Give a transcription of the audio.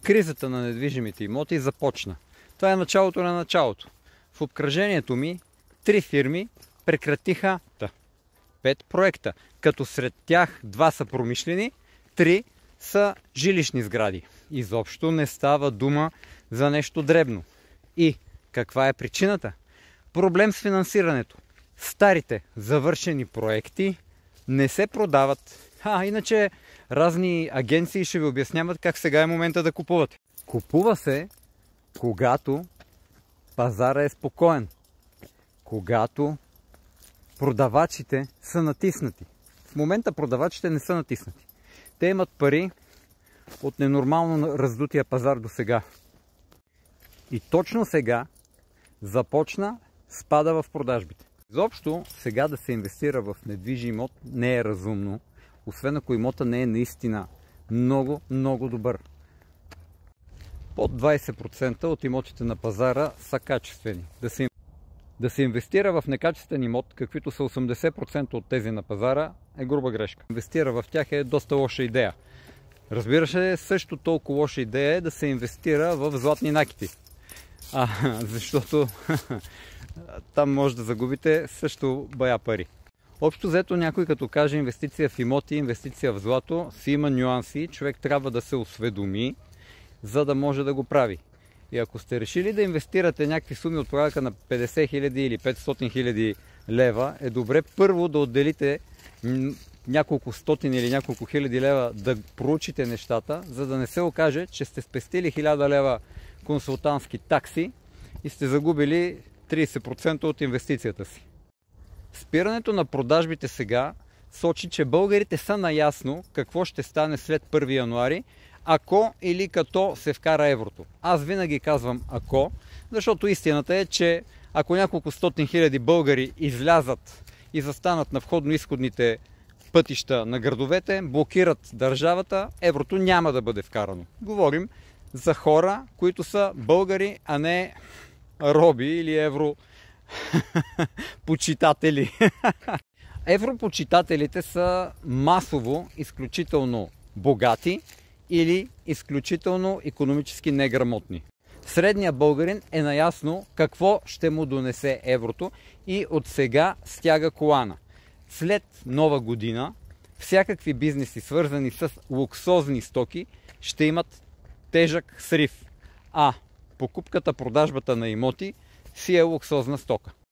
кризата на недвижимите имоти започна. Това е началото на началото. В обкръжението ми 3 фирми прекратиха 5 проекта, като сред тях 2 са промишлени, 3 са жилищни сгради. Изобщо не става дума за нещо дребно. И каква е причината? Проблем с финансирането. Старите завършени проекти не се продават. Иначе разни агенции ще ви обясняват как сега е момента да купувате. Купува се, когато пазара е спокоен. Когато продавачите са натиснати. В момента продавачите не са натиснати. Те имат пари от ненормално раздутия пазар до сега. И точно сега започна спада в продажбите. Изобщо сега да се инвестира в недвижим имот не е разумно, освен ако имота не е наистина много, много добър. Под 20% от имотите на пазара са качествени. Да се инвестира в некачествен имот, каквито са 80% от тези на пазара, е груба грешка. Инвестира в тях е доста лоша идея. Разбира се, също толкова лоша идея е да се инвестира в златни накити. Защото там може да загубите също бая пари. Общо взето някой като каже инвестиция в имоти, инвестиция в злато, си има нюанси, човек трябва да се осведоми, за да може да го прави. И ако сте решили да инвестирате някакви суми от порядъка на 50 000 или 500 000 лева, е добре първо да отделите няколко стотин или няколко хиляди лева да проучите нещата, за да не се окаже, че сте спестили 1000 лева консултантски такси и сте загубили 30% от инвестицията си. Спирането на продажбите сега сочи, че българите са наясно какво ще стане след 1 януари, ако или като се вкара еврото. Аз винаги казвам ако, защото истината е, че ако няколко стотин хиляди българи излязат и застанат на входно-изходните пътища на градовете, блокират държавата, еврото няма да бъде вкарано. Говорим за хора, които са българи, а не роби или европочитатели. Европочитателите са масово изключително богати или изключително икономически неграмотни. Средният българин е наясно какво ще му донесе еврото и от сега стяга колана. След Нова година всякакви бизнеси, свързани с луксозни стоки, ще имат тежък срив. Покупката, продажбата на имоти си е луксозна стока.